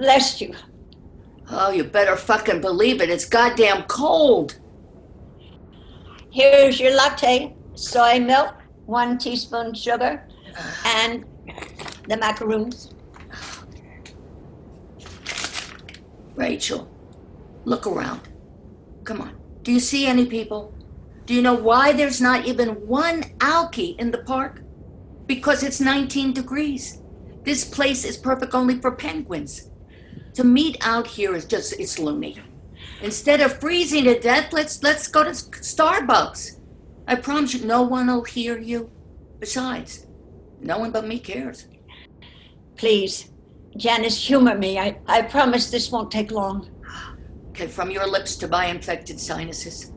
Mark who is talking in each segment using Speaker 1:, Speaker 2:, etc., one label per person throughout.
Speaker 1: bless you.
Speaker 2: Oh, you better fucking believe it. It's goddamn cold.
Speaker 1: Here's your latte, soy milk, 1 teaspoon sugar, and the macaroons.
Speaker 2: Rachel, look around. Come on. Do you see any people? Do you know why there's not even one alkie in the park? Because it's 19 degrees. This place is perfect only for penguins. To meet out here is just, it's loony. Instead of freezing to death, let's go to Starbucks. I promise you, no one will hear you. Besides, no one but me cares.
Speaker 1: Please, Janice, humor me. I promise this won't take long.
Speaker 2: Okay, from your lips to my infected sinuses.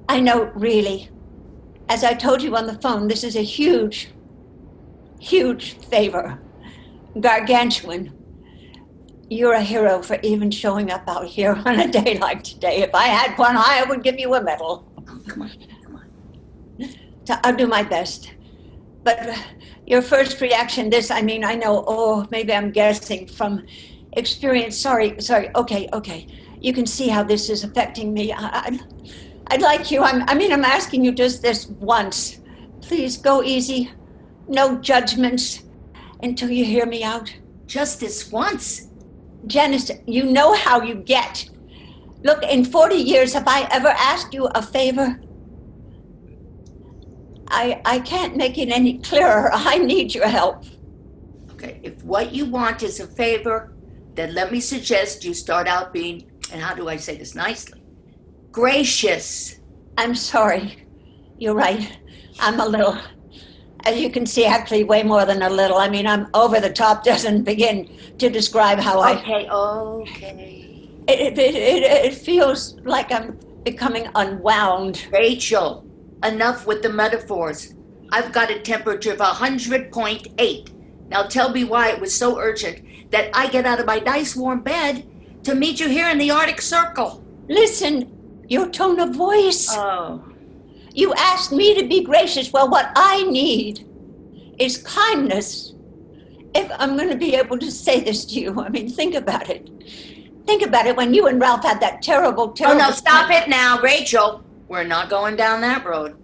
Speaker 1: I know, really. As I told you on the phone, this is a huge, huge favor. Gargantuan. You're a hero for even showing up out here on a day like today. If I had one, I would give you a medal.
Speaker 2: Oh, come on.
Speaker 1: So I'll do my best. But your first reaction, I know, maybe I'm guessing from experience. Sorry, okay. You can see how this is affecting me. I'd like you, I'm asking you just this once. Please go easy. No judgments until you hear me out.
Speaker 2: Just this once?
Speaker 1: Janice, you know how you get. Look, in 40 years, have I ever asked you a favor? I can't make it any clearer. I need your help.
Speaker 2: Okay, if what you want is a favor, then let me suggest you start out being, and how do I say this nicely? Gracious.
Speaker 1: I'm sorry. You're right. I'm a little, as you can see, actually way more than a little. I'm over the top, doesn't begin to describe how
Speaker 2: Okay.
Speaker 1: It feels like I'm becoming unwound.
Speaker 2: Rachel, enough with the metaphors. I've got a temperature of 100.8. Now tell me why it was so urgent that I get out of my nice warm bed to meet you here in the Arctic Circle.
Speaker 1: Listen, your tone of voice.
Speaker 2: Oh.
Speaker 1: You asked me to be gracious. Well, what I need is kindness. If I'm going to be able to say this to you, think about it. Think about it when you and Ralph had that terrible...
Speaker 2: Oh, no, stop it now, Rachel. We're not going down that road.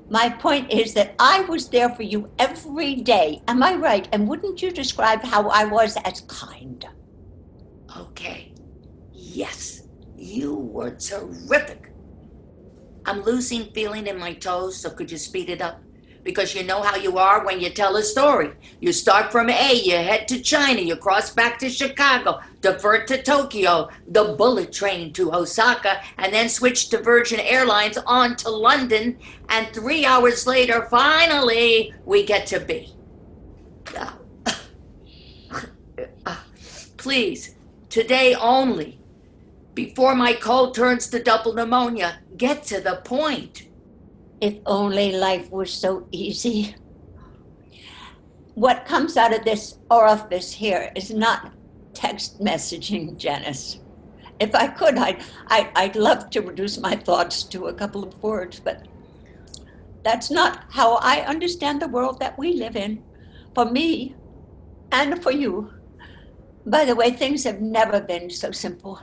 Speaker 1: My point is that I was there for you every day. Am I right? And wouldn't you describe how I was as kind?
Speaker 2: Okay. Yes, you were terrific. I'm losing feeling in my toes, so could you speed it up? Because you know how you are when you tell a story. You start from A, you head to China, you cross back to Chicago, divert to Tokyo, the bullet train to Osaka, and then switch to Virgin Airlines on to London, and 3 hours later, finally, we get to B. Please, today only, before my cold turns to double pneumonia, get to the point.
Speaker 1: If only life were so easy. What comes out of this orifice here is not text messaging, Janice. If I could, I'd love to reduce my thoughts to a couple of words, but that's not how I understand the world that we live in, for me and for you. By the way, things have never been so simple.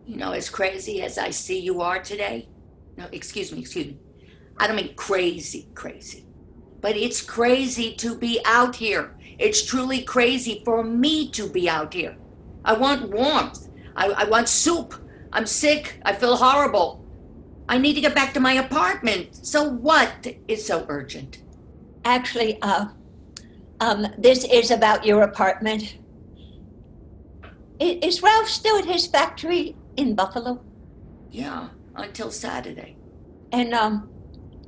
Speaker 2: You know, as crazy as I see you are today, no, excuse me. I don't mean crazy, but it's crazy to be out here. It's truly crazy for me to be out here. I want warmth. I want soup. I'm sick. I feel horrible. I need to get back to my apartment. So what is so urgent?
Speaker 1: Actually, this is about your apartment. Is Ralph still at his factory in Buffalo?
Speaker 2: Yeah, until Saturday.
Speaker 1: And,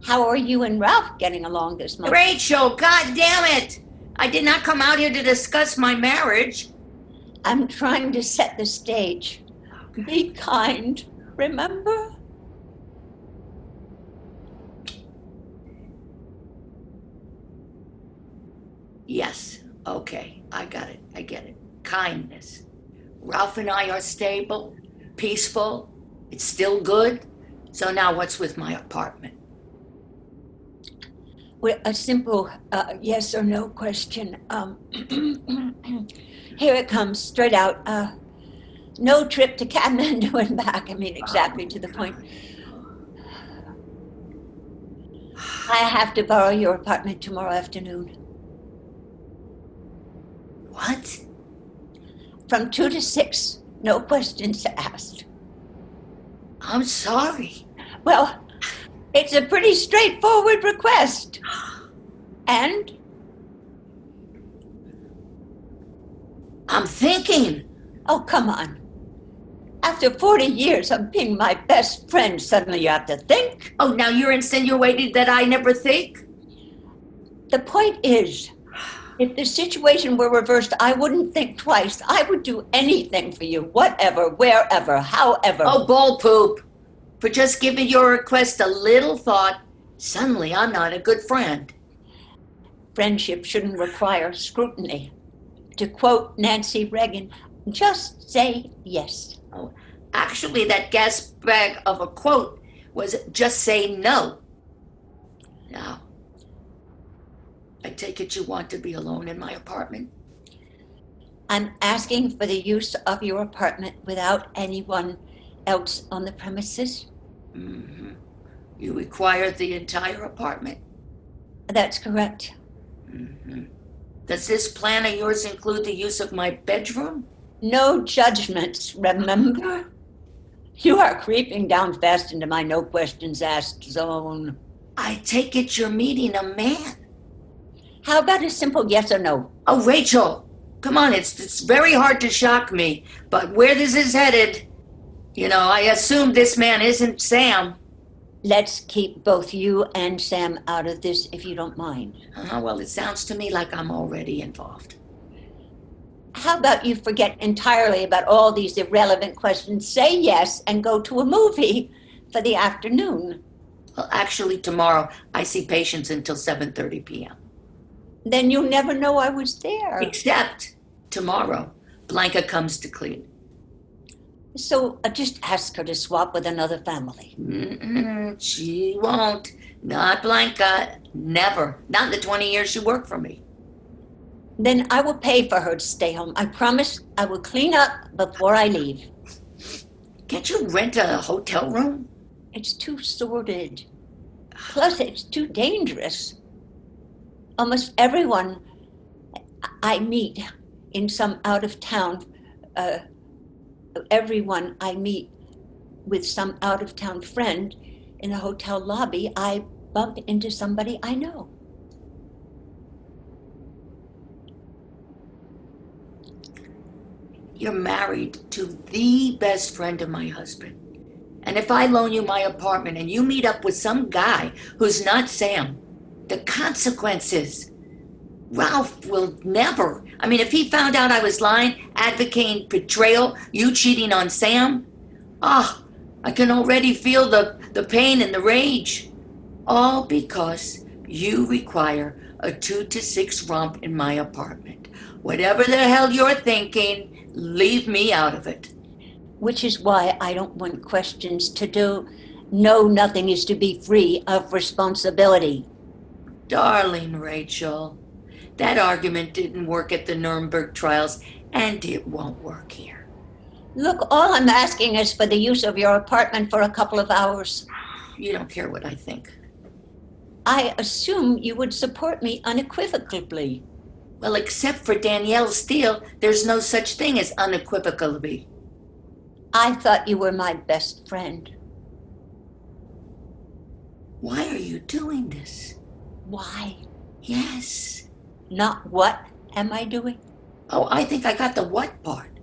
Speaker 1: how are you and Ralph getting along this month?
Speaker 2: Rachel, God damn it! I did not come out here to discuss my marriage.
Speaker 1: I'm trying to set the stage. Okay. Be kind, remember?
Speaker 2: Yes, okay, I got it, I get it. Kindness. Ralph and I are stable, peaceful, it's still good. So now what's with my apartment?
Speaker 1: Well, a simple yes or no question. Here it comes, straight out. No trip to Kathmandu and back. I mean, exactly to the point. I have to borrow your apartment tomorrow afternoon.
Speaker 2: What?
Speaker 1: From 2 to 6. No questions asked.
Speaker 2: I'm sorry.
Speaker 1: Well, it's a pretty straightforward request. And?
Speaker 2: I'm thinking.
Speaker 1: Oh, come on. After 40 years of being my best friend, suddenly you have to think?
Speaker 2: Oh, now you're insinuating that I never think?
Speaker 1: The point is, if the situation were reversed, I wouldn't think twice. I would do anything for you, whatever, wherever, however.
Speaker 2: Oh, bull poop. For just giving your request a little thought, suddenly I'm not a good friend.
Speaker 1: Friendship shouldn't require scrutiny. To quote Nancy Reagan, just say yes.
Speaker 2: Oh, actually, that gas bag of a quote was just say no. Now, I take it you want to be alone in my apartment?
Speaker 1: I'm asking for the use of your apartment without anyone else on the premises.
Speaker 2: Mm-hmm. You require the entire apartment?
Speaker 1: That's correct.
Speaker 2: Mm-hmm. Does this plan of yours include the use of my bedroom?
Speaker 1: No judgments, remember? You are creeping down fast into my no questions asked zone.
Speaker 2: I take it you're meeting a man.
Speaker 1: How about a simple yes or no?
Speaker 2: Oh, Rachel, come on, it's very hard to shock me, but where this is headed, I assume this man isn't Sam.
Speaker 1: Let's keep both you and Sam out of this, if you don't mind.
Speaker 2: Well, it sounds to me like I'm already involved.
Speaker 1: How about you forget entirely about all these irrelevant questions, say yes, and go to a movie for the afternoon?
Speaker 2: Well, actually, tomorrow I see patients until 7:30 p.m.
Speaker 1: Then you'll never know I was there.
Speaker 2: Except tomorrow, Blanca comes to clean.
Speaker 1: So just ask her to swap with another family.
Speaker 2: She won't. Not Blanca. Never. Not in the 20 years she worked for me.
Speaker 1: Then I will pay for her to stay home. I promise I will clean up before I leave.
Speaker 2: Can't you rent a hotel room?
Speaker 1: It's too sordid. Plus, it's too dangerous. Almost everyone I meet in some out-of-town, everyone I meet with some out-of-town friend in a hotel lobby, I bump into somebody I know.
Speaker 2: You're married to the best friend of my husband. And if I loan you my apartment and you meet up with some guy who's not Sam, the consequences. Ralph will never. I mean, if he found out I was lying, advocating betrayal, you cheating on Sam, I can already feel the pain and the rage. All because you require a 2 to 6 romp in my apartment. Whatever the hell you're thinking, leave me out of it.
Speaker 1: Which is why I don't want questions to do. No, nothing is to be free of responsibility.
Speaker 2: Darling Rachel, that argument didn't work at the Nuremberg trials, and it won't work here.
Speaker 1: Look, all I'm asking is for the use of your apartment for a couple of hours.
Speaker 2: You don't care what I think.
Speaker 1: I assume you would support me unequivocally.
Speaker 2: Well, except for Danielle Steele, there's no such thing as unequivocally.
Speaker 1: I thought you were my best friend.
Speaker 2: Why are you doing this?
Speaker 1: Why?
Speaker 2: Yes.
Speaker 1: Not what am I doing?
Speaker 2: Oh, I think I got the what part.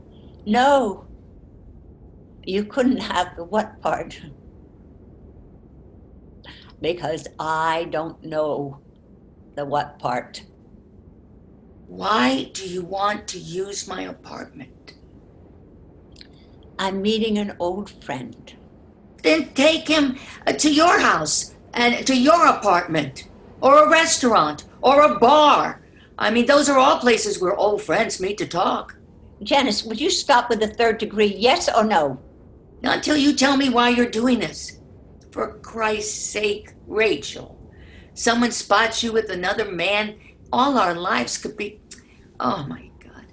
Speaker 1: No. You couldn't have the what part. Because I don't know the what part.
Speaker 2: Why do you want to use my apartment?
Speaker 1: I'm meeting an old friend.
Speaker 2: Then take him to your house and to your apartment, or a restaurant, or a bar. I mean, those are all places where old friends meet to talk.
Speaker 1: Janice, would you stop with the third degree, yes or no?
Speaker 2: Not until you tell me why you're doing this. For Christ's sake, Rachel. Someone spots you with another man, all our lives could be... Oh, my God.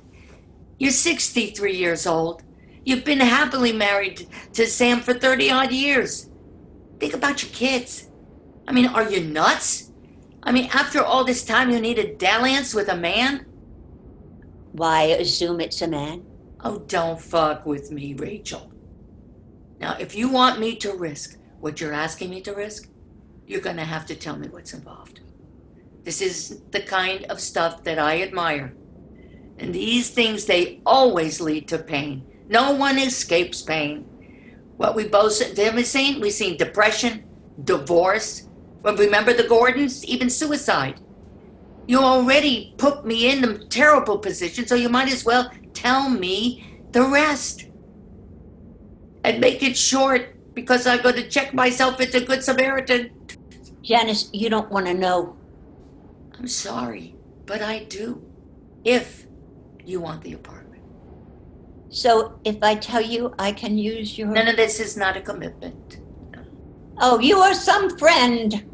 Speaker 2: You're 63 years old. You've been happily married to Sam for 30 odd years. Think about your kids. I mean, are you nuts? I mean, after all this time, you need a dalliance with a man?
Speaker 1: Why assume it's a man?
Speaker 2: Oh, don't fuck with me, Rachel. Now, if you want me to risk what you're asking me to risk, you're going to have to tell me what's involved. This is the kind of stuff that I admire. And these things, they always lead to pain. No one escapes pain. What we both have seen, we've seen depression, divorce. Well, remember the Gordons? Even suicide. You already put me in a terrible position, so you might as well tell me the rest. And make it short, because I'm going to check myself into Good Samaritan.
Speaker 1: Janice, you don't want to know.
Speaker 2: I'm sorry, but I do. If you want the apartment.
Speaker 1: So if I tell you I can use your...
Speaker 2: None of this is not a commitment. No.
Speaker 1: Oh, you are some friend.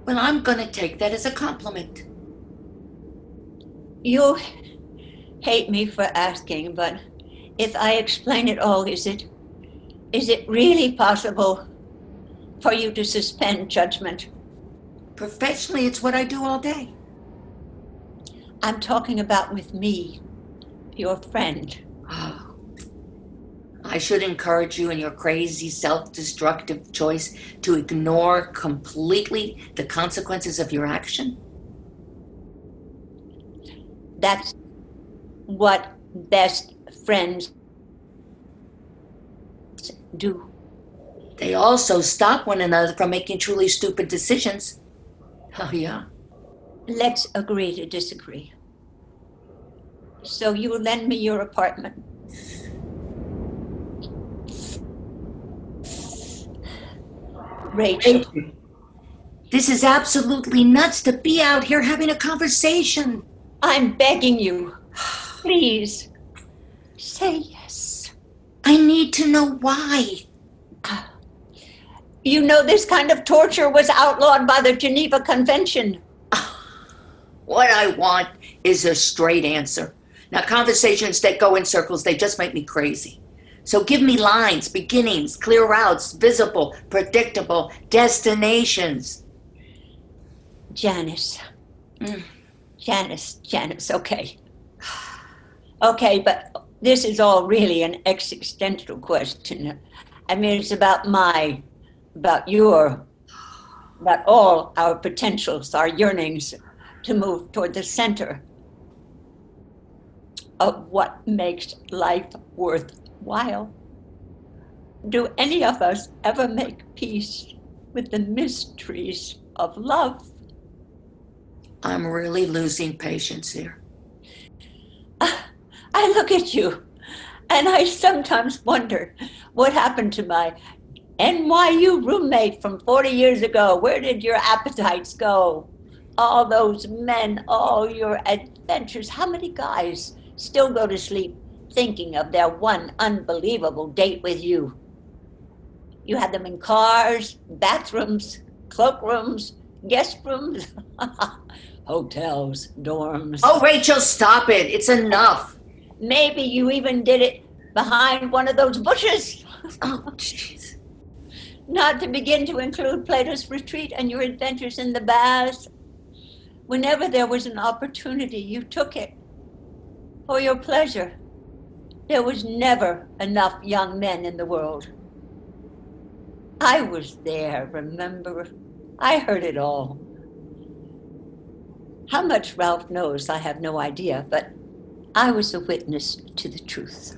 Speaker 2: Well, I'm going to take that as a compliment.
Speaker 1: You hate me for asking, but if I explain it all, is it really possible for you to suspend judgment?
Speaker 2: Professionally, it's what I do all day.
Speaker 1: I'm talking about with me, your friend.
Speaker 2: Oh, I should encourage you in your crazy, self-destructive choice to ignore completely the consequences of your action?
Speaker 1: That's what best friends do.
Speaker 2: They also stop one another from making truly stupid decisions. Oh, yeah?
Speaker 1: Let's agree to disagree. So you will lend me your apartment. Rachel.
Speaker 2: This is absolutely nuts to be out here having a conversation.
Speaker 1: I'm begging you. Please. Say yes.
Speaker 2: I need to know why.
Speaker 1: You know this kind of torture was outlawed by the Geneva Convention.
Speaker 2: What I want is a straight answer. Now, conversations that go in circles, they just make me crazy. So give me lines, beginnings, clear routes, visible, predictable destinations.
Speaker 1: Janice. Janice, okay. Okay, but this is all really an existential question. I mean, it's about all our potentials, our yearnings to move toward the center of what makes life worthwhile. Do any of us ever make peace with the mysteries of love?
Speaker 2: I'm really losing patience here.
Speaker 1: I look at you and I sometimes wonder what happened to my NYU roommate from 40 years ago. Where did your appetites go? All those men, all your adventures. How many guys still go to sleep thinking of their one unbelievable date with you? You had them in cars, bathrooms, cloakrooms, guest rooms, hotels, dorms.
Speaker 2: Oh, Rachel, stop it. It's enough.
Speaker 1: Maybe you even did it behind one of those bushes.
Speaker 2: Oh, jeez.
Speaker 1: Not to begin to include Plato's retreat and your adventures in the baths. Whenever there was an opportunity, you took it for your pleasure. There was never enough young men in the world. I was there, remember? I heard it all. How much Ralph knows, I have no idea, but I was a witness to the truth.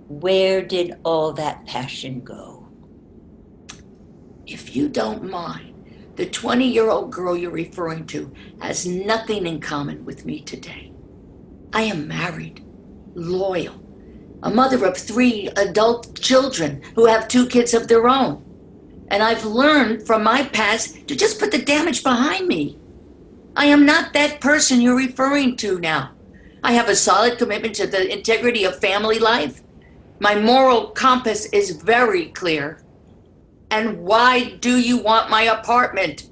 Speaker 1: Where did all that passion go?
Speaker 2: If you don't mind, the 20-year-old girl you're referring to has nothing in common with me today. I am married, loyal, a mother of 3 adult children who have 2 kids of their own. And I've learned from my past to just put the damage behind me. I am not that person you're referring to now. I have a solid commitment to the integrity of family life. My moral compass is very clear. And why do you want my apartment?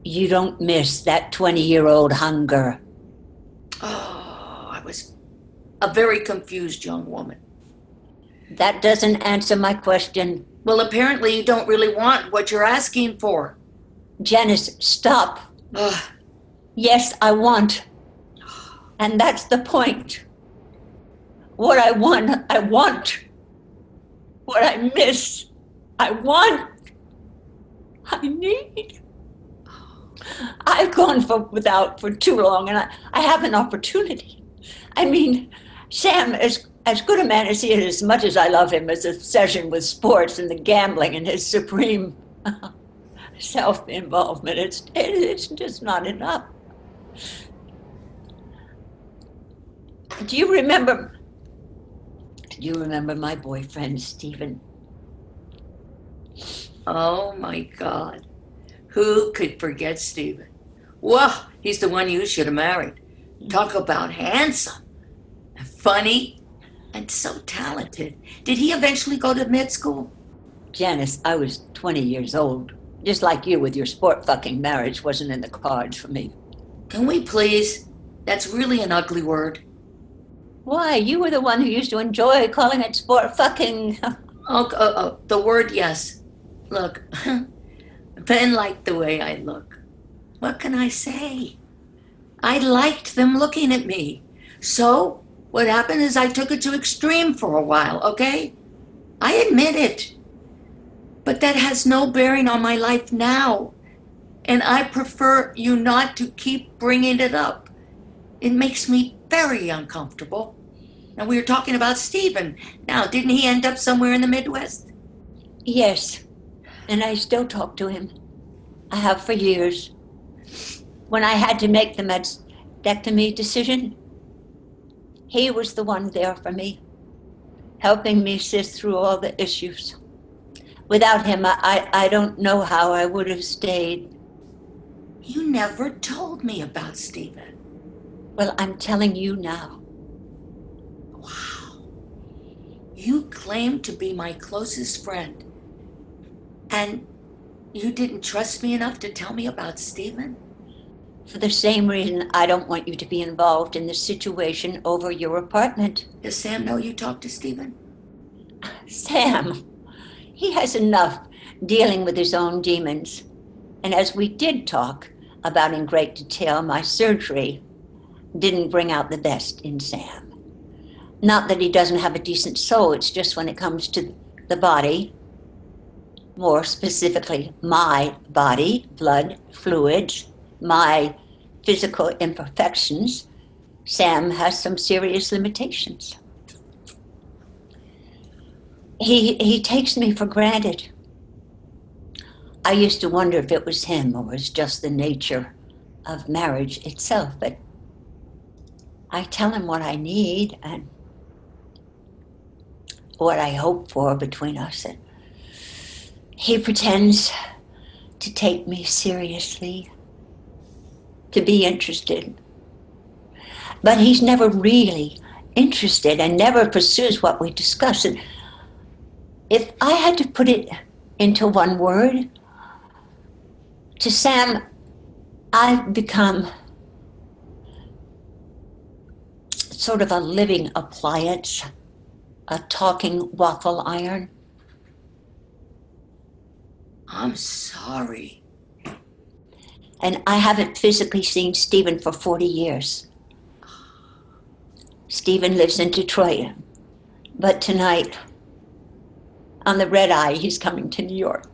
Speaker 1: You don't miss that 20-year-old hunger.
Speaker 2: Oh, I was a very confused young woman.
Speaker 1: That doesn't answer my question.
Speaker 2: Well, apparently you don't really want what you're asking for.
Speaker 1: Janice, stop.
Speaker 2: Ugh.
Speaker 1: Yes, I want. And that's the point. What I want, I want. What I miss, I want. I need. I've gone without for too long, and I have an opportunity. I mean, Sam, as good a man as he is, as much as I love him, his obsession with sports and the gambling and his supreme self-involvement, it's just not enough. Do you remember my boyfriend, Stephen?
Speaker 2: Oh my God. Who could forget Stephen? Well, he's the one you should have married. Talk about handsome, funny, and so talented. Did he eventually go to med school?
Speaker 1: Janice, I was 20 years old. Just like you with your sport fucking marriage wasn't in the cards for me.
Speaker 2: Can we please? That's really an ugly word.
Speaker 1: Why? You were the one who used to enjoy calling it sport fucking.
Speaker 2: Oh, the word, yes. Look, Ben liked the way I look. What can I say? I liked them looking at me. So, what happened is I took it to extreme for a while, okay? I admit it. But that has no bearing on my life now. And I prefer you not to keep bringing it up. It makes me very uncomfortable. And we were talking about Stephen. Now, didn't he end up somewhere in the Midwest?
Speaker 1: Yes, and I still talk to him. I have for years. When I had to make the mastectomy decision, he was the one there for me, helping me sift through all the issues. Without him, I don't know how I would have stayed.
Speaker 2: You never told me about Stephen.
Speaker 1: Well, I'm telling you now.
Speaker 2: Wow. You claim to be my closest friend, and you didn't trust me enough to tell me about Stephen?
Speaker 1: For the same reason, I don't want you to be involved in the situation over your apartment.
Speaker 2: Does Sam know you talked to Stephen?
Speaker 1: Sam, he has enough dealing with his own demons. And as we did talk about in great detail, my surgery didn't bring out the best in Sam. Not that he doesn't have a decent soul, it's just when it comes to the body, more specifically my body, blood, fluids, my physical imperfections, Sam has some serious limitations. He takes me for granted. I used to wonder if it was him or was just the nature of marriage itself, but I tell him what I need and what I hope for between us, and he pretends to take me seriously, to be interested. But he's never really interested and never pursues what we discuss. And if I had to put it into one word, to Sam, I've become sort of a living appliance, a talking waffle iron.
Speaker 2: I'm sorry.
Speaker 1: And I haven't physically seen Stephen for 40 years. Stephen lives in Detroit, but tonight, on the red eye, he's coming to New York.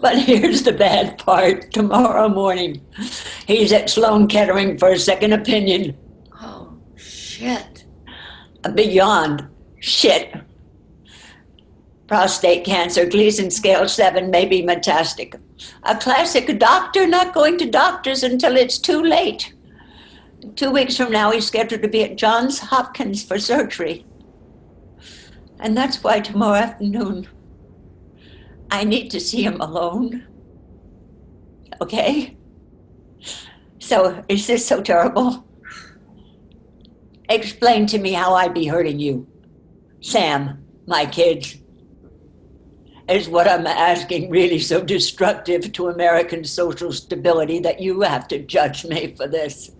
Speaker 1: But here's the bad part. Tomorrow morning, he's at Sloan Kettering for a second opinion.
Speaker 2: Oh, shit.
Speaker 1: Beyond shit. Prostate cancer, Gleason scale 7, may be metastatic. A classic doctor not going to doctors until it's too late. 2 weeks from now, he's scheduled to be at Johns Hopkins for surgery. And that's why tomorrow afternoon, I need to see him alone. Okay? So, is this so terrible? Explain to me how I'd be hurting you. Sam, my kids. Is what I'm asking really so destructive to American social stability that you have to judge me for this?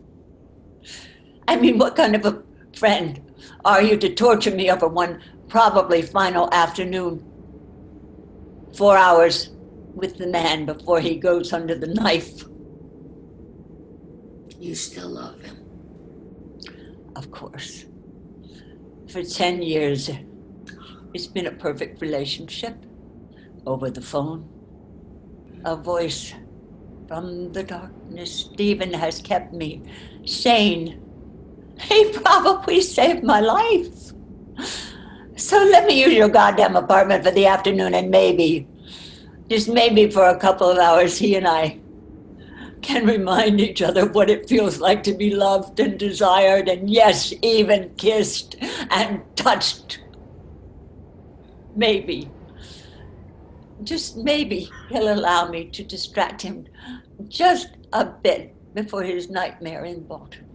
Speaker 1: I mean, what kind of a friend are you to torture me over one probably final afternoon? 4 hours with the man before he goes under the knife.
Speaker 2: You still love him?
Speaker 1: Of course. For 10 years, it's been a perfect relationship. Over the phone, a voice from the darkness. Stephen has kept me sane. He probably saved my life. So let me use your goddamn apartment for the afternoon, and maybe, just maybe for a couple of hours, he and I can remind each other what it feels like to be loved and desired, and yes, even kissed and touched. Maybe, just maybe, he'll allow me to distract him just a bit before his nightmare in Baltimore.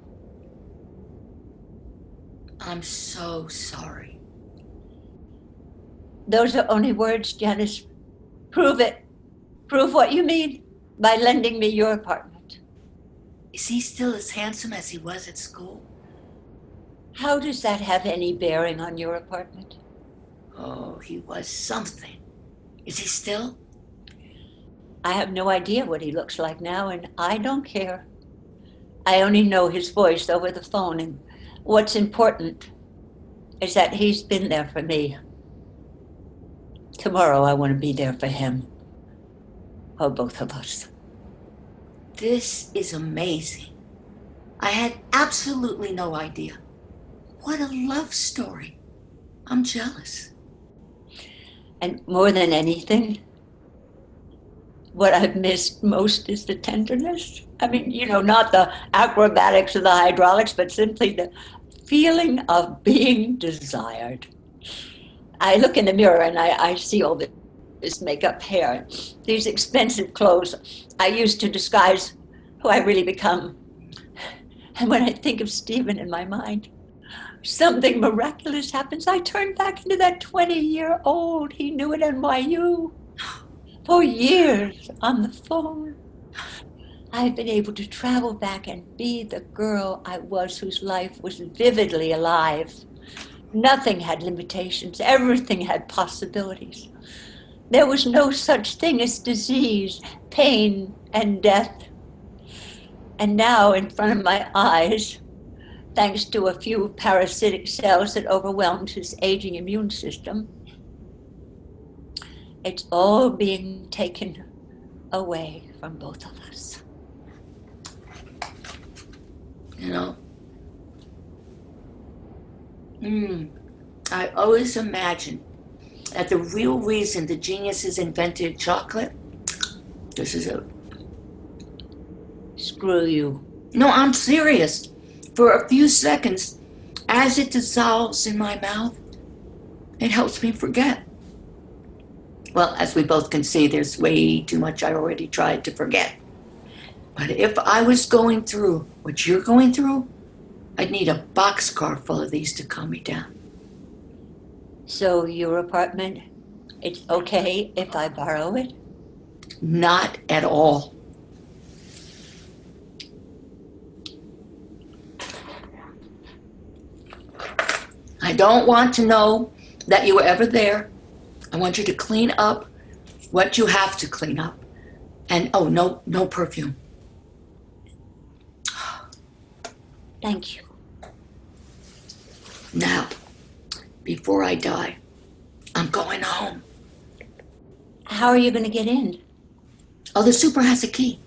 Speaker 2: I'm so sorry.
Speaker 1: Those are only words, Janice. Prove it. Prove what you mean by lending me your apartment.
Speaker 2: Is he still as handsome as he was at school?
Speaker 1: How does that have any bearing on your apartment?
Speaker 2: Oh, he was something. Is he still?
Speaker 1: I have no idea what he looks like now, and I don't care. I only know his voice over the phone, and what's important is that he's been there for me. Tomorrow I want to be there for him, or both of us.
Speaker 2: This is amazing. I had absolutely no idea. What a love story. I'm jealous.
Speaker 1: And more than anything, what I've missed most is the tenderness. I mean, not the acrobatics or the hydraulics, but simply the feeling of being desired. I look in the mirror and I see all this makeup, hair, these expensive clothes I used to disguise who I really become. And when I think of Stephen in my mind, something miraculous happens. I turn back into that 20-year-old he knew at NYU. For years on the phone, I've been able to travel back and be the girl I was, whose life was vividly alive. Nothing had limitations. Everything had possibilities. There was no such thing as disease, pain, and death. And now, in front of my eyes, thanks to a few parasitic cells that overwhelmed his aging immune system, it's all being taken away from both of us.
Speaker 2: I always imagined that the real reason the geniuses invented chocolate, this is it.
Speaker 1: Screw you.
Speaker 2: No, I'm serious. For a few seconds, as it dissolves in my mouth, it helps me forget. Well, as we both can see, there's way too much I already tried to forget. But if I was going through what you're going through, I'd need a boxcar full of these to calm me down.
Speaker 1: So your apartment, it's okay if I borrow it?
Speaker 2: Not at all. I don't want to know that you were ever there. I want you to clean up what you have to clean up. And no perfume.
Speaker 1: Thank you.
Speaker 2: Now, before I die, I'm going home.
Speaker 1: How are you going to get in?
Speaker 2: Oh, the super has a key.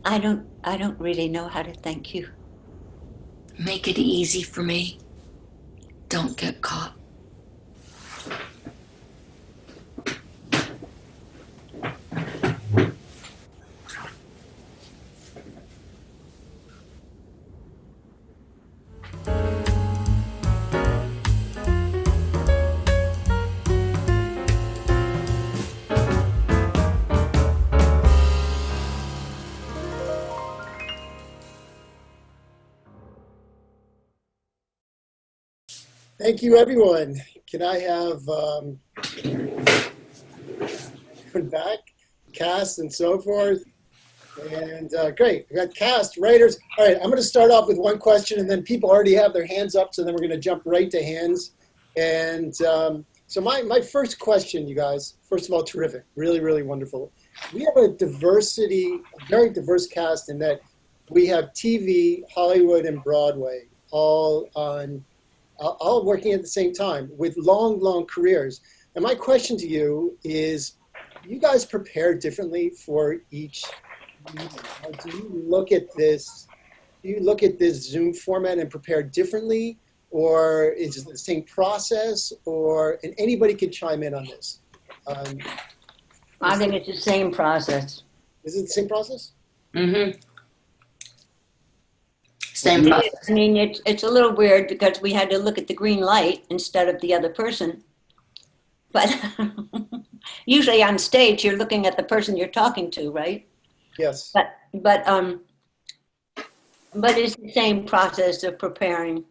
Speaker 1: I don't really know how to thank you.
Speaker 2: Make it easy for me. Don't get caught.
Speaker 3: Thank you, everyone. Can I have back, cast, and so forth? And great, we got cast, writers. All right, I'm going to start off with one question, and then people already have their hands up, so then we're going to jump right to hands. And so my first question, you guys, first of all, terrific, really, really wonderful. We have a very diverse cast in that we have TV, Hollywood, and Broadway, all working at the same time with long, long careers. And my question to you is, do you guys prepare differently for each meeting? Or do you look at this Zoom format and prepare differently, or is it the same process? And anybody can chime in on this.
Speaker 1: I think it's the same process.
Speaker 3: Is it the same process?
Speaker 2: Mm-hmm. Same process.
Speaker 1: I mean, it's a little weird because we had to look at the green light instead of the other person. But usually on stage, you're looking at the person you're talking to, right?
Speaker 3: Yes.
Speaker 1: But it's the same process of preparing.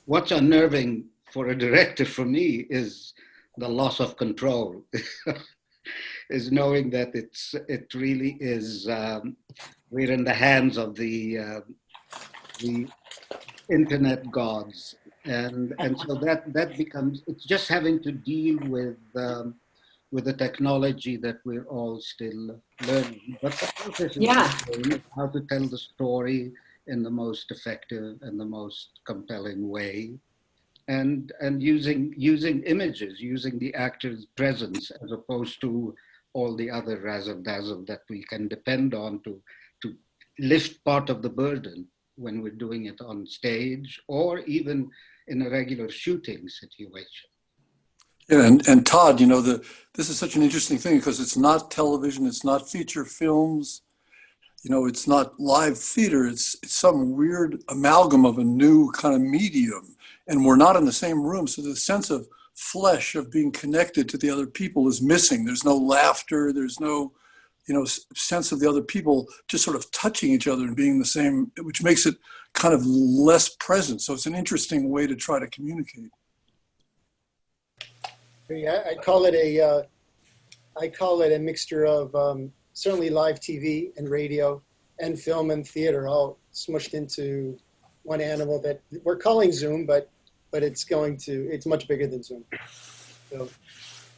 Speaker 4: What's unnerving for a director for me is the loss of control, is knowing that it really is, we're in the hands of the internet gods. And so that becomes, it's just having to deal with the technology that we're all still learning. But the process is how to tell the story in the most effective and the most compelling way. And using images, using the actor's presence as opposed to all the other razzle-dazzle that we can depend on to lift part of the burden when we're doing it on stage or even in a regular shooting situation.
Speaker 5: Yeah, and Todd, this is such an interesting thing because it's not television, it's not feature films, it's not live theater, it's some weird amalgam of a new kind of medium, and we're not in the same room, so the sense of flesh, of being connected to the other people is missing. There's no laughter, there's no sense of the other people just sort of touching each other and being the same, which makes it kind of less present. So it's an interesting way to try to communicate.
Speaker 3: I call it a mixture of certainly live TV and radio and film and theater all smushed into one animal that we're calling Zoom, but it's much bigger than Zoom. So,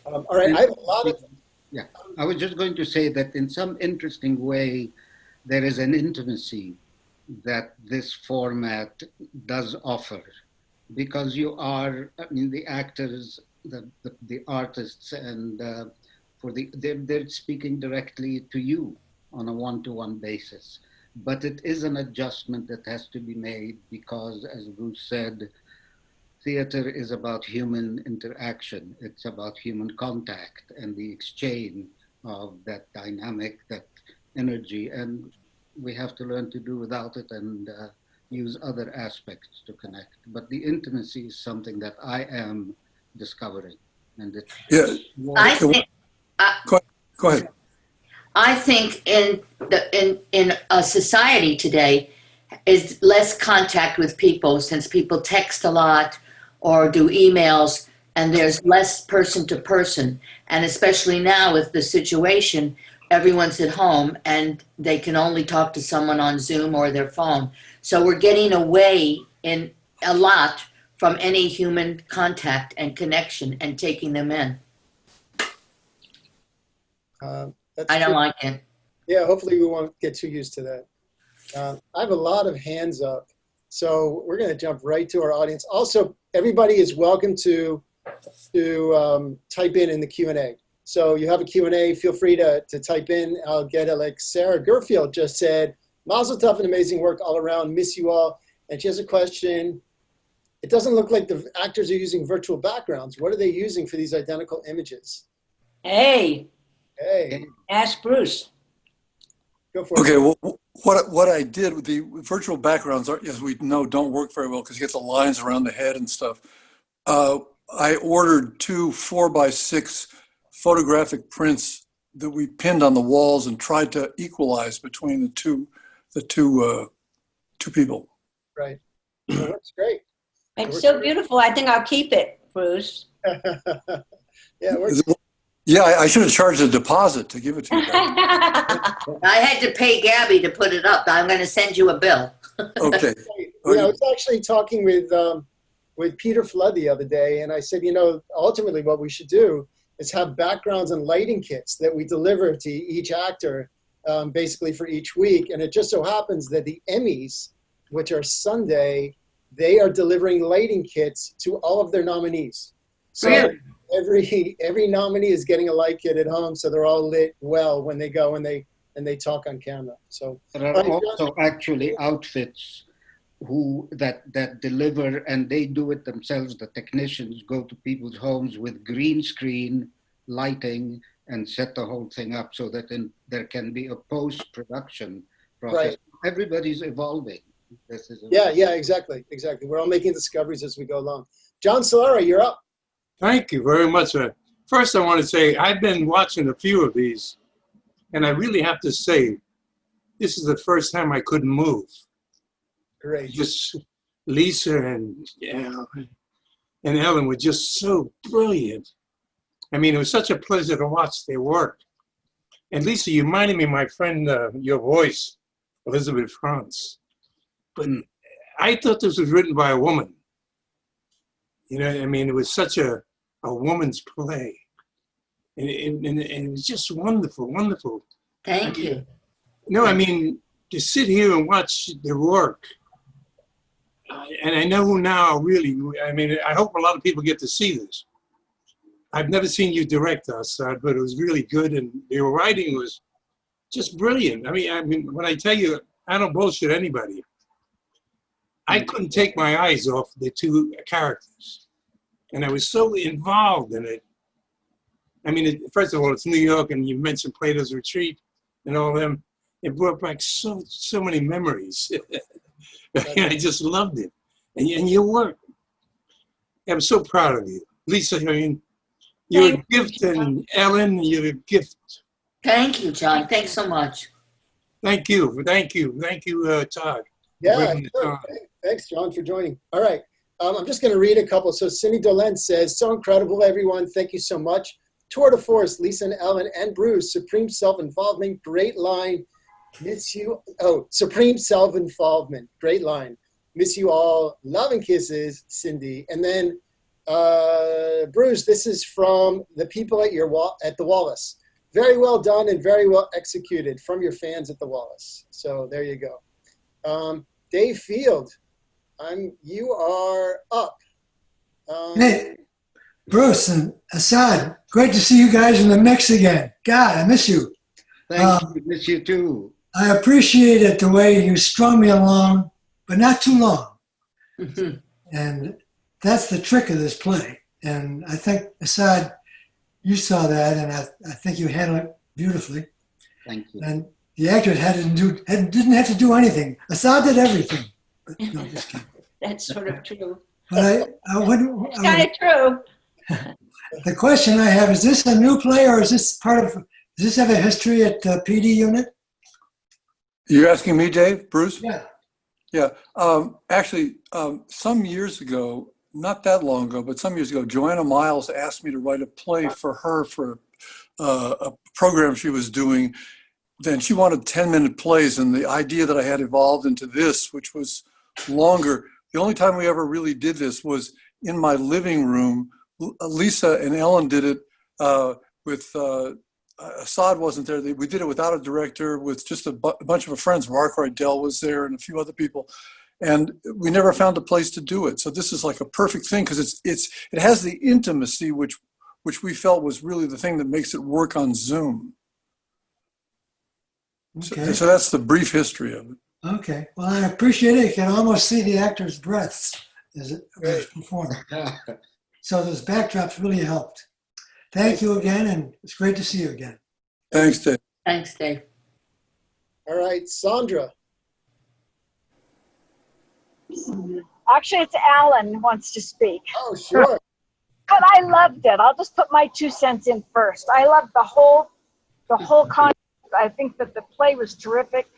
Speaker 3: all right, I have a lot of.
Speaker 4: Yeah, I was just going to say that in some interesting way, there is an intimacy that this format does offer, because you are, the actors, the artists, and they're speaking directly to you on a one-to-one basis. But it is an adjustment that has to be made because, as Bruce said, theater is about human interaction. It's about human contact and the exchange of that dynamic, that energy. And we have to learn to do without it and use other aspects to connect. But the intimacy is something that I am discovering. And
Speaker 2: I think,
Speaker 5: go ahead.
Speaker 2: I think in a society today is less contact with people, since people text a lot or do emails, and there's less person to person. And especially now with the situation, everyone's at home and they can only talk to someone on Zoom or their phone. So we're getting away in a lot from any human contact and connection and taking them in. I don't like it.
Speaker 3: Yeah, hopefully we won't get too used to that. I have a lot of hands up, so we're going to jump right to our audience. Also, everybody is welcome to type in the Q&A. So you have a Q&A, feel free to type in. I'll get it. Like Sarah Gerfield just said, Mazel tov and amazing work all around, miss you all. And she has a question. It doesn't look like the actors are using virtual backgrounds. What are they using for these identical images?
Speaker 1: Hey,
Speaker 3: Hey,
Speaker 1: ask Bruce.
Speaker 3: go for it.
Speaker 5: Okay, well, what I did with the virtual backgrounds, as we know, don't work very well because you get the lines around the head and stuff. I ordered 2 4x6 photographic prints that we pinned on the walls and tried to equalize between the two people.
Speaker 3: Right. Well, that's great.
Speaker 1: It's so beautiful. I think I'll keep it, Bruce.
Speaker 3: Yeah, it works.
Speaker 5: Yeah, I should have charged a deposit to give it to you.
Speaker 2: I had to pay Gabby to put it up. I'm going to send you a bill.
Speaker 5: Okay.
Speaker 3: Yeah, I was actually talking with Peter Flood the other day, and I said, ultimately what we should do is have backgrounds and lighting kits that we deliver to each actor, basically for each week. And it just so happens that the Emmys, which are Sunday, they are delivering lighting kits to all of their nominees. So every nominee is getting a light kit at home, so they're all lit well when they go and they talk on camera. So
Speaker 4: there are also actually outfits that deliver, and they do it themselves. The technicians go to people's homes with green screen lighting and set the whole thing up so that there can be a post-production process.
Speaker 3: Right.
Speaker 4: Everybody's evolving.
Speaker 3: Yeah, exactly. We're all making discoveries as we go along. John Solara, you're up.
Speaker 6: Thank you very much. First, I want to say I've been watching a few of these, and I really have to say, this is the first time I couldn't move.
Speaker 3: Great.
Speaker 6: Just Lisa and Ellen were just so brilliant. I mean, it was such a pleasure to watch their work. And Lisa, you reminded me of my friend, your voice, Elizabeth France. But I thought this was written by a woman. I mean, it was such a woman's play. And it was just wonderful, wonderful.
Speaker 2: Thank you.
Speaker 6: No, I mean, to sit here and watch their work, and I know now really, I mean, I hope a lot of people get to see this. I've never seen you direct Asaad, but it was really good, and your writing was just brilliant. I mean, when I tell you, I don't bullshit anybody. I couldn't take my eyes off the two characters, and I was so involved in it. I mean, first of all, it's New York, and you mentioned Plato's Retreat and all of them. It brought back so many memories. I just loved it. And your work. I'm so proud of you. Lisa, I mean, you're a gift, and Ellen, you're a gift.
Speaker 2: Thank you, John. Thanks so much.
Speaker 6: Thank you, Todd.
Speaker 3: Yeah, sure. Thanks, John, for joining. All right. I'm just going to read a couple. So Cindy Dolan says, so incredible, everyone. Thank you so much. Tour de force, Lisa and Ellen and Bruce. Supreme self-involvement. Great line. Miss you. Oh, supreme self-involvement. Great line. Miss you all. Love and kisses, Cindy. And then Bruce, this is from the people at the Wallace. Very well done and very well executed from your fans at the Wallace. So there you go. Dave Field, you are up.
Speaker 7: Hey, Bruce and Asaad, great to see you guys in the mix again. God, I miss you.
Speaker 4: Thank you. Miss you too.
Speaker 7: I appreciate it the way you strung me along, but not too long. And that's the trick of this play. And I think, Asaad, you saw that, and I think you handled it beautifully.
Speaker 4: Thank you.
Speaker 7: And the actors didn't have to do anything. Asaad did everything. But, no, just kidding.
Speaker 1: That's sort of true.
Speaker 7: But
Speaker 1: It's kind of true.
Speaker 7: The question I have, is this a new play, or is this does this have a history at the PD unit?
Speaker 5: You're asking me, Dave? Bruce?
Speaker 7: Yeah.
Speaker 5: Yeah. Actually, some years ago, not that long ago, but some years ago, Joanna Miles asked me to write a play for her for a program she was doing. Then she wanted 10-minute plays, and the idea that I had evolved into this, which was longer. The only time we ever really did this was in my living room. Lisa and Ellen did it with Asaad wasn't there. We did it without a director, with just a bunch of friends. Mark Rydell was there and a few other people. And we never found a place to do it. So this is like a perfect thing, because it has the intimacy which we felt was really the thing that makes it work on Zoom.
Speaker 7: Okay.
Speaker 5: So that's the brief history of it.
Speaker 7: Okay. Well, I appreciate it. You can almost see the actor's breaths as it performed. So those backdrops really helped. Thank you again, and it's great to see you again.
Speaker 5: Thanks, Dave.
Speaker 2: Thanks, Dave.
Speaker 3: All right, Sandra.
Speaker 8: Actually, it's Alan who wants to speak.
Speaker 3: Oh, sure.
Speaker 8: But I loved it. I'll just put my 2 cents in first. I loved the whole concept. I think that the play was terrific.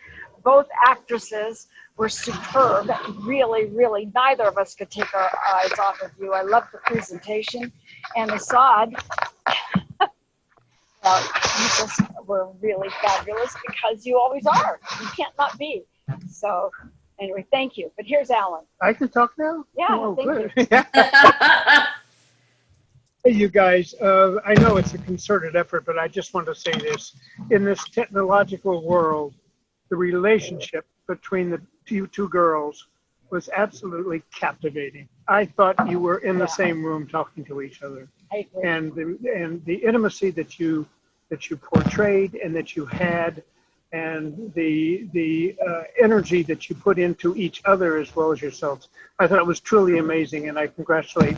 Speaker 8: Both actresses were superb. Really, really, neither of us could take our eyes off of you. I loved the presentation. And Asaad, thought you just were really fabulous because you always are. You can't not be. So anyway, thank you. But here's Alan.
Speaker 9: I can talk now?
Speaker 8: Yeah,
Speaker 9: Oh,
Speaker 8: thank
Speaker 9: good. Hey, you guys, I know it's a concerted effort, but I just want to say this. In this technological world, the relationship between the two girls was absolutely captivating. I thought you were in the same room talking to each other.
Speaker 8: I agree.
Speaker 9: And the intimacy that you portrayed and that you had, and the energy that you put into each other as well as yourselves, I thought it was truly amazing, and I congratulate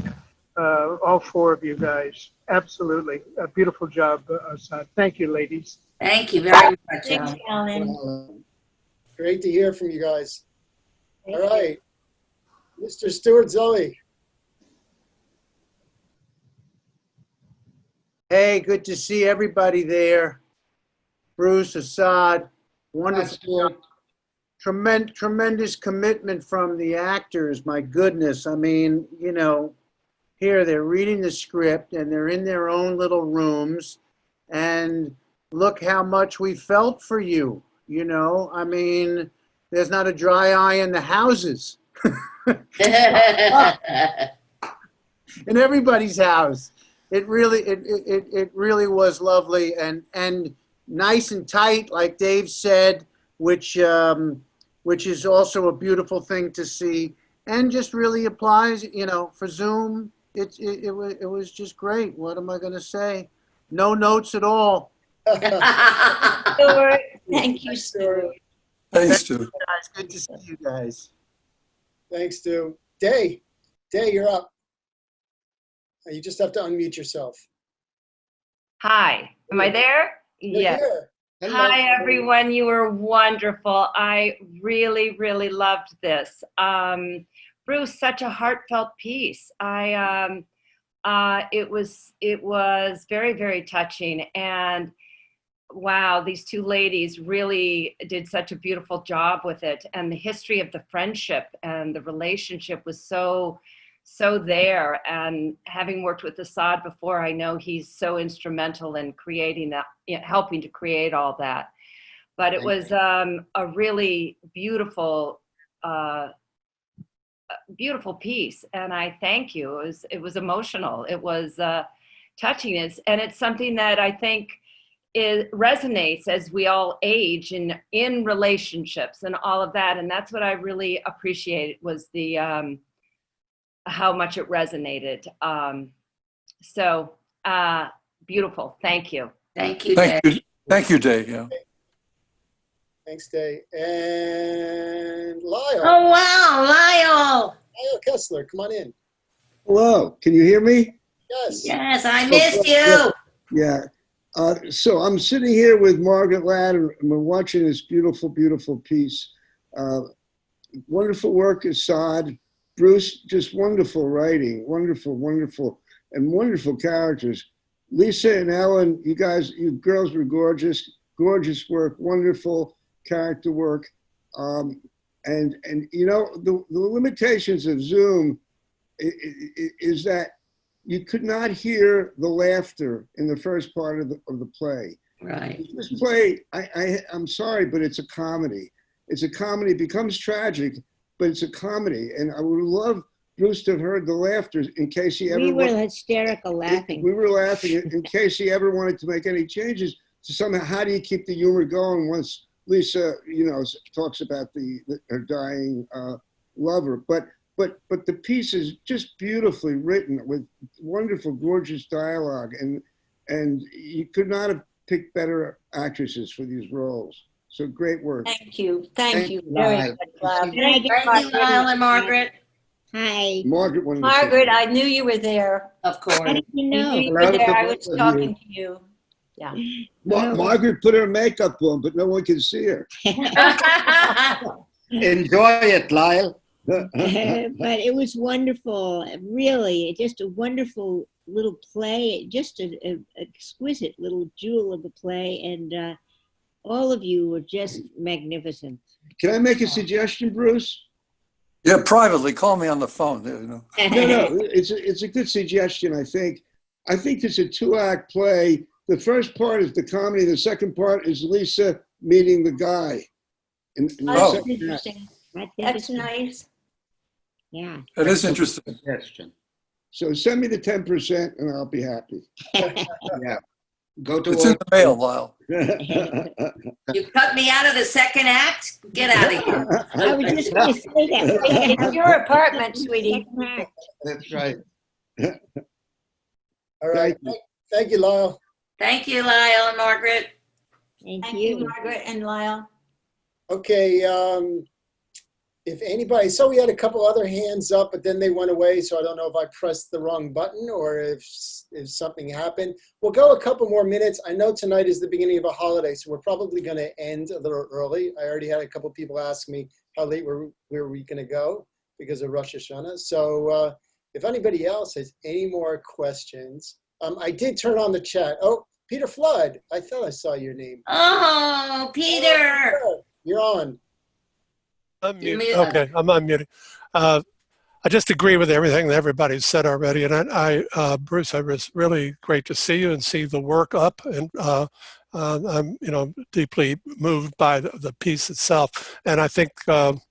Speaker 9: all four of you guys. Absolutely. A beautiful job, Asaad. Thank you, ladies.
Speaker 2: Thank you very much,
Speaker 1: Thanks,
Speaker 2: Alan.
Speaker 1: Alan.
Speaker 3: Great to hear from you guys.
Speaker 8: Thank
Speaker 3: All
Speaker 8: you.
Speaker 3: right. Mr. Stewart Zoe.
Speaker 10: Hey, good to see everybody there. Bruce, Asaad, wonderful. Tremendous commitment from the actors. My goodness. I mean, you know, here they're reading the script and they're in their own little rooms, and look how much we felt for you. You know, I mean, there's not a dry eye in the houses. In everybody's house. It really was lovely and nice and tight, like Dave said, which is also a beautiful thing to see, and just really applies, you know, for Zoom. It was just great. What am I going to say? No notes at all.
Speaker 1: Stuart, thank you, Stuart.
Speaker 5: Thanks, Stu.
Speaker 10: Guys, good to see you guys.
Speaker 3: Thanks, Stu. Day, you're up. You just have to unmute yourself.
Speaker 11: Hi, am I there?
Speaker 3: You're
Speaker 11: Yes.
Speaker 3: here. Hello.
Speaker 11: Hi, everyone. You were wonderful. I really, really loved this. Bruce, such a heartfelt piece. It was very, very touching. And wow, these two ladies really did such a beautiful job with it. And the history of the friendship and the relationship was so there. And having worked with Asaad before, I know he's so instrumental in creating that, helping to create all that. But it was a really beautiful piece, and I thank you. It was emotional. It was touching. And it's something that I think resonates as we all age in relationships and all of that. And that's what I really appreciated, was the how much it resonated. So beautiful. Thank you.
Speaker 2: Thank you, Dave.
Speaker 5: Thank you, Dave. Yeah.
Speaker 3: Thanks, Day. And Lyle.
Speaker 2: Oh, wow, Lyle.
Speaker 3: Lyle Kessler, come on in.
Speaker 12: Hello, can you hear me?
Speaker 3: Yes.
Speaker 2: Yes, I missed you.
Speaker 12: Yeah. So I'm sitting here with Margaret Ladd, and we're watching this beautiful, beautiful piece. Wonderful work, Asaad. Bruce, just wonderful writing, wonderful, and wonderful characters. Lisa and Ellen, you girls were gorgeous, gorgeous work, wonderful character work. And you know, the limitations of Zoom is that you could not hear the laughter in the first part of the play.
Speaker 2: Right.
Speaker 12: This play, I'm sorry, but it's a comedy. It's a comedy. It becomes tragic, but it's a comedy. And I would love Bruce to have heard the laughter in case he ever...
Speaker 13: We were hysterical laughing.
Speaker 12: We were laughing in case he ever wanted to make any changes to somehow, how do you keep the humor going once Lisa, you know, talks about her dying lover. But the piece is just beautifully written with wonderful, gorgeous dialogue, and you could not have picked better actresses for these roles. So great work.
Speaker 1: Thank you. Thank you.
Speaker 4: Lyle.
Speaker 1: Very good job.
Speaker 2: Thank you, Lyle and Margaret.
Speaker 13: Hi.
Speaker 12: Margaret wanted to say
Speaker 1: Margaret, I knew you were there.
Speaker 2: Of course.
Speaker 13: How did you
Speaker 1: I
Speaker 13: know?
Speaker 1: knew you were there. I was talking to you. Yeah.
Speaker 12: Margaret put her makeup on, but no one can see her.
Speaker 4: Enjoy it, Lyle.
Speaker 13: But it was wonderful. Really, just a wonderful little play. Just an exquisite little jewel of a play. And all of you were just magnificent.
Speaker 12: Can I make a suggestion, Bruce?
Speaker 5: Yeah, privately, call me on the phone. You know.
Speaker 12: No, it's a good suggestion, I think. I think it's a 2-act play the first part is the comedy. The second part is Lisa meeting the guy. In the
Speaker 1: Oh,
Speaker 12: second act.
Speaker 1: interesting.
Speaker 13: That's
Speaker 1: That's
Speaker 13: interesting.
Speaker 1: nice.
Speaker 13: Yeah.
Speaker 5: That is interesting.
Speaker 4: Suggestion.
Speaker 12: So send me the 10% and I'll be happy.
Speaker 4: Yeah. Go to
Speaker 5: It's in
Speaker 4: work.
Speaker 5: the mail, Lyle.
Speaker 2: You cut me out of the second act? Get out of here.
Speaker 13: I was just going to say that.
Speaker 1: It's your apartment, sweetie.
Speaker 4: That's right.
Speaker 3: All right. Thank you, Lyle.
Speaker 2: Thank you, Lyle and Margaret.
Speaker 13: Thank
Speaker 1: Thank you,
Speaker 13: you.
Speaker 1: Margaret and Lyle.
Speaker 3: Okay, if anybody, so we had a couple other hands up, but then they went away, so I don't know if I pressed the wrong button or if something happened. We'll go a couple more minutes. I know tonight is the beginning of a holiday, so we're probably going to end a little early. I already had a couple people ask me how late were we going to go because of Rosh Hashanah. So if anybody else has any more questions, I did turn on the chat. Oh, Peter Flood, I thought I saw your name.
Speaker 2: Oh, Peter.
Speaker 3: You're on.
Speaker 2: Unmute.
Speaker 9: Okay, I'm unmuted. I just agree with everything that everybody's said already. And Bruce, it was really great to see you and see the work up. And I'm, deeply moved by the piece itself. And I think the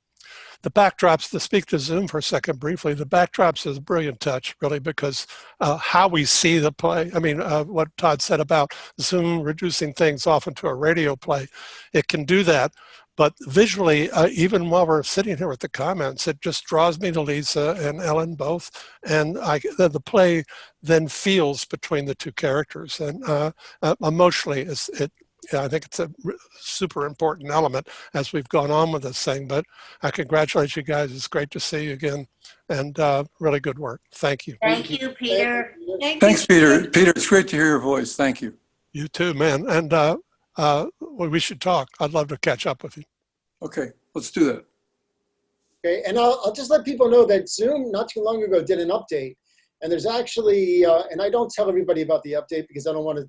Speaker 9: backdrops, to speak to Zoom for a second briefly, the backdrops is a brilliant touch, really, because how we see the play. I mean, what Todd said about Zoom reducing things off into a radio play, it can do that. But visually, even while we're sitting here with the comments, it just draws me to Lisa and Ellen both. And the play then feels between the two characters. And emotionally, I think it's a super important element as we've gone on with this thing. But I congratulate you guys. It's great to see you again. And really good work. Thank you.
Speaker 2: Thank you, Peter.
Speaker 5: Thanks, Peter. Peter, it's great to hear your voice. Thank you.
Speaker 9: You too, man. And we should talk. I'd love to catch up with you.
Speaker 5: Okay, let's do that.
Speaker 3: Okay, and I'll just let people know that Zoom not too long ago did an update. And there's actually, and I don't tell everybody about the update because I don't want to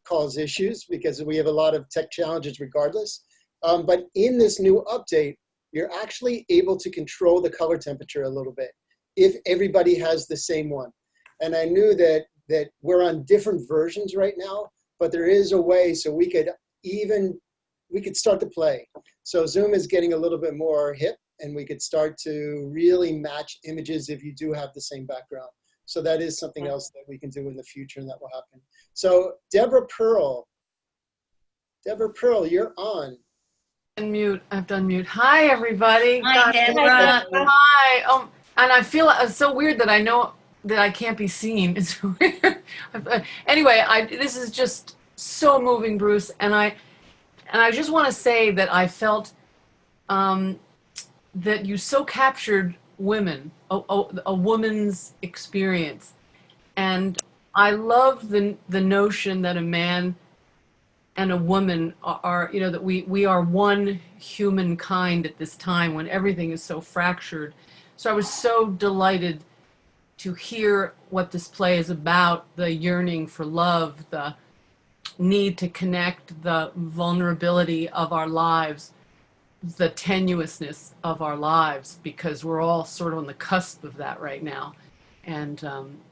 Speaker 3: cause issues because we have a lot of tech challenges regardless. But in this new update, you're actually able to control the color temperature a little bit if everybody has the same one. And I knew that we're on different versions right now, but there is a way so we could start to play. So Zoom is getting a little bit more hip and we could start to really match images if you do have the same background. So that is something else that we can do in the future and that will happen. So Deborah Pearl, you're on.
Speaker 14: Unmute. I've done mute. Hi, everybody.
Speaker 2: Hi, Deborah.
Speaker 14: Hi. And I feel it's so weird that I know that I can't be seen. It's weird. Anyway, this is just so moving, Bruce. And I just want to say that I felt that you so captured women, a woman's experience. And I love the notion that a man and a woman are, that we are one humankind at this time when everything is so fractured. So I was so delighted to hear what this play is about, the yearning for love, the need to connect, the vulnerability of our lives, the tenuousness of our lives, because we're all sort of on the cusp of that right now. And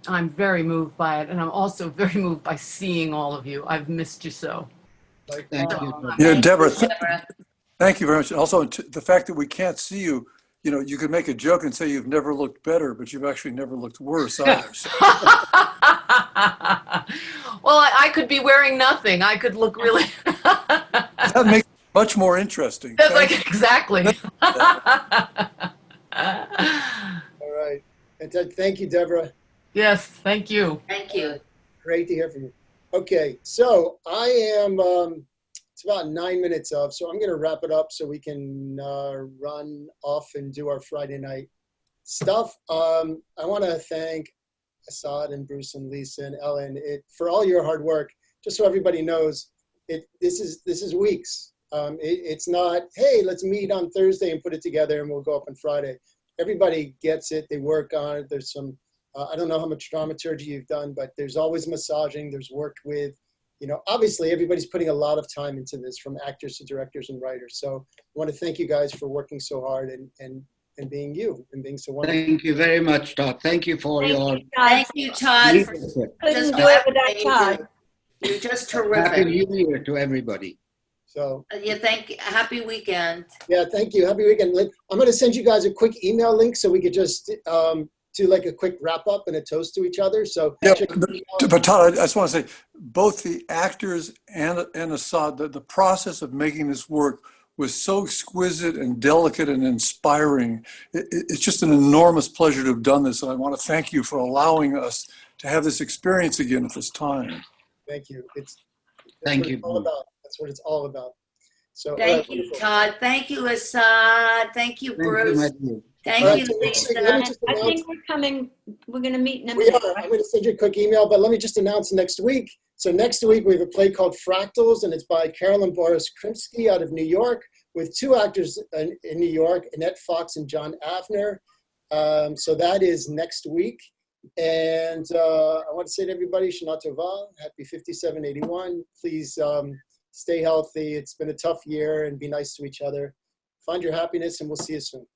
Speaker 14: I'm very moved by it. And I'm also very moved by seeing all of you. I've missed you so.
Speaker 4: Thank you.
Speaker 5: Yeah, Deborah, thank you very much. Also, the fact that we can't see you, you could make a joke and say you've never looked better, but you've actually never looked worse either. So.
Speaker 14: Well, I could be wearing nothing. I could look really.
Speaker 5: That makes it much more interesting.
Speaker 14: That's exactly.
Speaker 3: All right. And thank you, Deborah.
Speaker 14: Yes, thank you.
Speaker 2: Thank you.
Speaker 3: Great to hear from you. Okay, so I am, it's about 9 minutes of, so I'm going to wrap it up so we can run off and do our Friday night stuff. I want to thank Asaad and Bruce and Lisa and Ellen for all your hard work. Just so everybody knows, this is weeks. It's not, hey, let's meet on Thursday and put it together and we'll go up on Friday. Everybody gets it. They work on it. There's some, I don't know how much dramaturgy you've done, but there's always massaging. There's work with, obviously everybody's putting a lot of time into this, from actors to directors and writers. So I want to thank you guys for working so hard and being you and being so wonderful.
Speaker 4: Thank you very much, Todd. Thank you for your.
Speaker 2: Thank you, Todd.
Speaker 1: Couldn't do it without Todd.
Speaker 2: You're just
Speaker 4: Happy
Speaker 2: terrific.
Speaker 4: New Year to everybody.
Speaker 3: So
Speaker 2: Yeah, happy weekend.
Speaker 3: yeah, thank you. Happy weekend. I'm going to send you guys a quick email link so we could just do like a quick wrap up and a toast to each other. So
Speaker 5: Yeah,
Speaker 3: check it out.
Speaker 5: but Todd, I just want to say, both the actors and Asaad, the process of making this work was so exquisite and delicate and inspiring. It's just an enormous pleasure to have done this, and I want to thank you for allowing us to have this experience again at this time.
Speaker 3: Thank you.
Speaker 4: Thank you.
Speaker 3: All about. That's what it's all about. So
Speaker 2: Thank you, Todd. Thank you, Asaad. Thank you, Bruce. Thank you, Lisa.
Speaker 1: I think we're coming. We're going to meet in a
Speaker 3: We
Speaker 1: minute.
Speaker 3: are. I'm going to send you a quick email, but let me just announce next week. So next week we have a play called Fractals, and it's by Carolyn Boris Krimsky out of New York, with two actors in New York, Annette Fox and John Avner. So that is next week. And I want to say to everybody, Shana Tova, happy 5781. Please stay healthy. It's been a tough year, and be nice to each other. Find your happiness, and we'll see you soon.